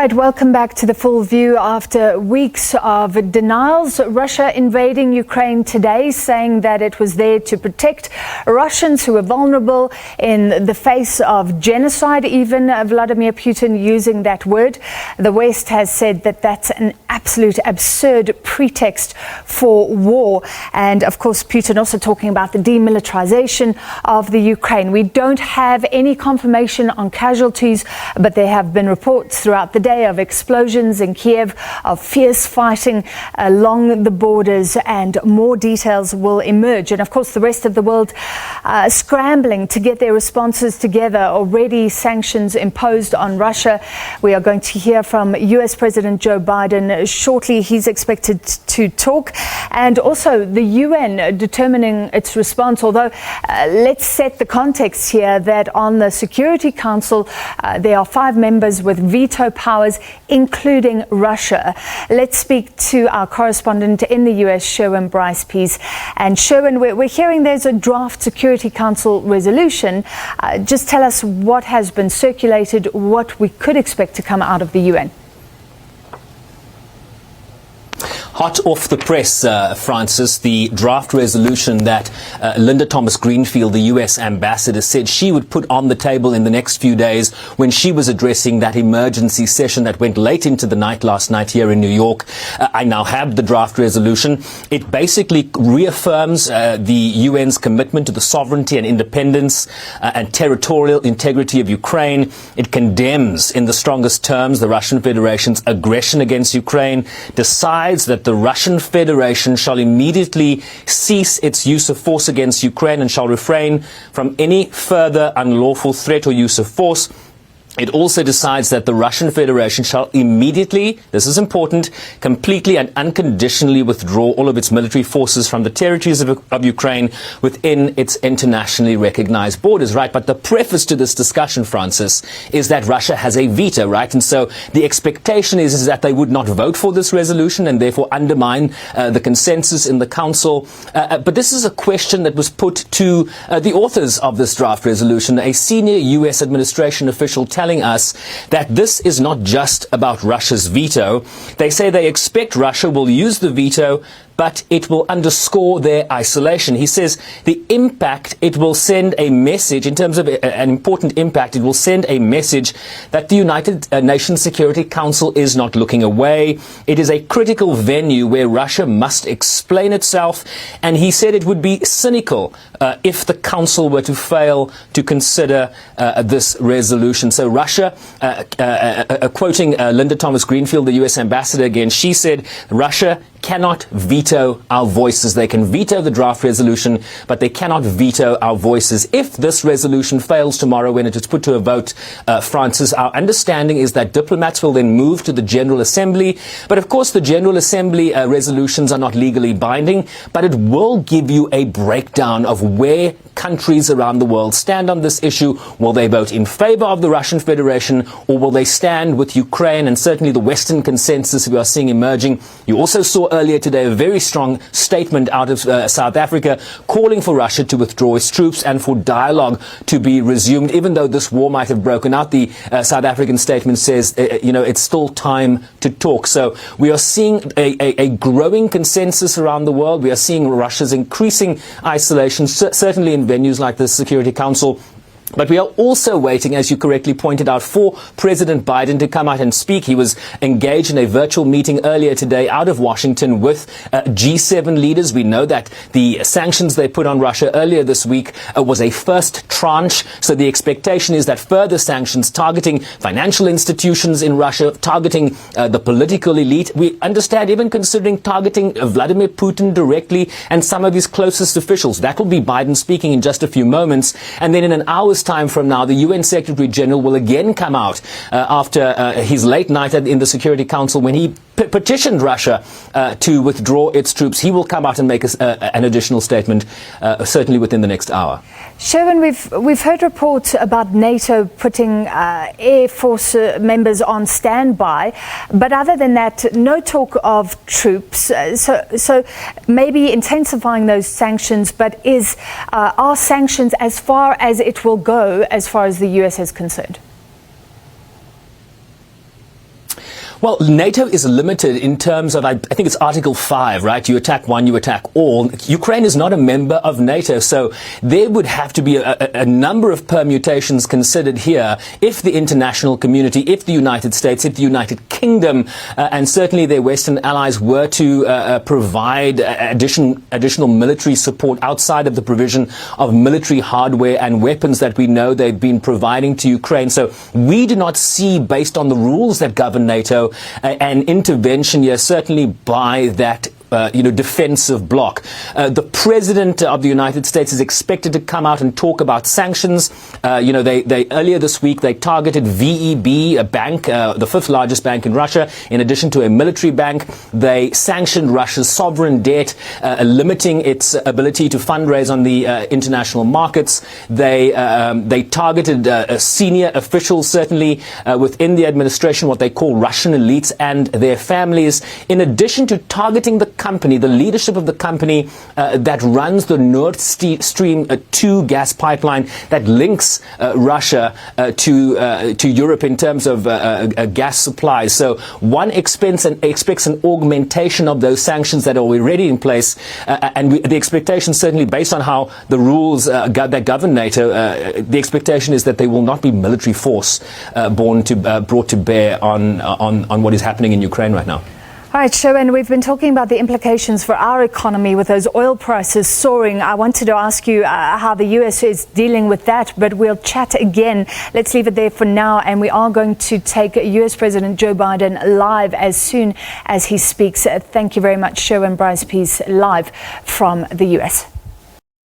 right, welcome back to the Full View. After weeks of denials, Russia invading Ukraine today, saying that it was there to protect Russians who were vulnerable in the face of genocide, even Vladimir Putin using that word. The West has said that that's an absolute absurd pretext for war. And of course, Putin also talking about the demilitarization of the Ukraine. We don't have any confirmation on casualties, but there have been reports throughout the day of explosions in Kyiv, of fierce fighting along the borders, and more details will emerge. And of course, the rest of the world scrambling to get their responses together. Already sanctions imposed on Russia. We are going to hear from US President Joe Biden shortly. He's expected to talk. And also the UN determining its response. Although let's set the context here that on the Security Council there are 5 members with veto powers, including Russia. Let's speak to our correspondent in the US, Sherwin Bryce-Pease. And Sherwin, we're hearing there's a draft Security Council resolution. Just tell us what has been circulated, what we could expect to come out of the UN. Hot off the press, Francis, the draft resolution that Linda Thomas-Greenfield, the US ambassador, said she would put on the table in the next few days when she was addressing that emergency session that went late into the night last night here in New York. I now have the draft resolution. It basically reaffirms the UN's commitment to the sovereignty and independence and territorial integrity of Ukraine. It condemns in the strongest terms the Russian Federation's aggression against Ukraine, decides that the Russian Federation shall immediately cease its use of force against Ukraine and shall refrain from any further unlawful threat or use of force. It also decides that the Russian Federation shall immediately, this is important, completely and unconditionally withdraw all of its military forces from the territories of Ukraine within its internationally recognized borders, right? But the preface to this discussion, Francis, is that Russia has a veto, right? And so the expectation is that they would not vote for this resolution and therefore undermine the consensus in the Council. But this is a question that was put to the authors of this draft resolution, a senior U.S. administration official telling us that this is not just about Russia's veto. They say they expect Russia will use the veto, but it will underscore their isolation. He says the impact, it will send a message, in terms of an important impact, it will send a message that the United Nations Security Council is not looking away. It is a critical venue where Russia must explain itself. And he said it would be cynical if the Council were to fail to consider this resolution. So Russia, quoting Linda Thomas-Greenfield, the US ambassador again, she said, Russia cannot veto our voices. They can veto the draft resolution, but they cannot veto our voices. If this resolution fails tomorrow when it is put to a vote, Francis, our understanding is that diplomats will then move to the General Assembly. But of course, the General Assembly resolutions are not legally binding, but it will give you a breakdown of where countries around the world stand on this issue. Will they vote in favor of the Russian Federation, or will they stand with Ukraine and certainly the Western consensus we are seeing emerging? You also saw earlier today a very strong statement out of South Africa calling for Russia to withdraw its troops and for dialogue to be resumed. Even though this war might have broken out, the South African statement says, it's still time to talk. So we are seeing a growing consensus around the world. We are seeing Russia's increasing isolation, certainly in venues like the Security Council. But we are also waiting, as you correctly pointed out, for President Biden to come out and speak. He was engaged in a virtual meeting earlier today out of Washington with G7 leaders. We know that the sanctions they put on Russia earlier this week was a first tranche. So the expectation is that further sanctions targeting financial institutions in Russia, targeting the political elite. We understand even considering targeting Vladimir Putin directly and some of his closest officials. That will be Biden speaking in just a few moments. And then in an hour's time from now, the UN Secretary General will again come out after his late night in the Security Council when he petitioned Russia to withdraw its troops. He will come out and make an additional statement, certainly within the next hour. Sherwin, we've heard reports about NATO putting Air Force members on standby, but other than that, no talk of troops. So maybe intensifying those sanctions, but are sanctions as far as it will go as far as the US is concerned? Well, NATO is limited in terms of, I think it's Article 5, right? You attack one, you attack all. Ukraine is not a member of NATO, so there would have to be a number of permutations considered here if the international community, if the United States, if the United Kingdom, and certainly their Western allies were to provide additional military support outside of the provision of military hardware and weapons that we know they've been providing to Ukraine. So we do not see, based on the rules that govern NATO, an intervention here, certainly by that defensive bloc. The President of the United States is expected to come out and talk about sanctions. They earlier this week, they targeted VEB, a bank, the fifth largest bank in Russia, in addition to a military bank. They sanctioned Russia's sovereign debt, limiting its ability to fundraise on the international markets. They targeted senior officials, certainly within the administration, what they call Russian elites and their families, in addition to targeting the leadership of the company that runs the Nord Stream 2 gas pipeline that links Russia to Europe in terms of gas supplies. So one expects an augmentation of those sanctions that are already in place, and the expectation, certainly based on how the rules that govern NATO, the expectation is that there will not be military force brought to bear on what is happening in Ukraine right now. All right, Sherwin, we've been talking about the implications for our economy with those oil prices soaring. I wanted to ask you how the U.S. is dealing with that, but we'll chat again. Let's leave it there for now, and we are going to take U.S. President Joe Biden live as soon as he speaks. Thank you very much, Sherwin Bryce-Pease, live from the U.S.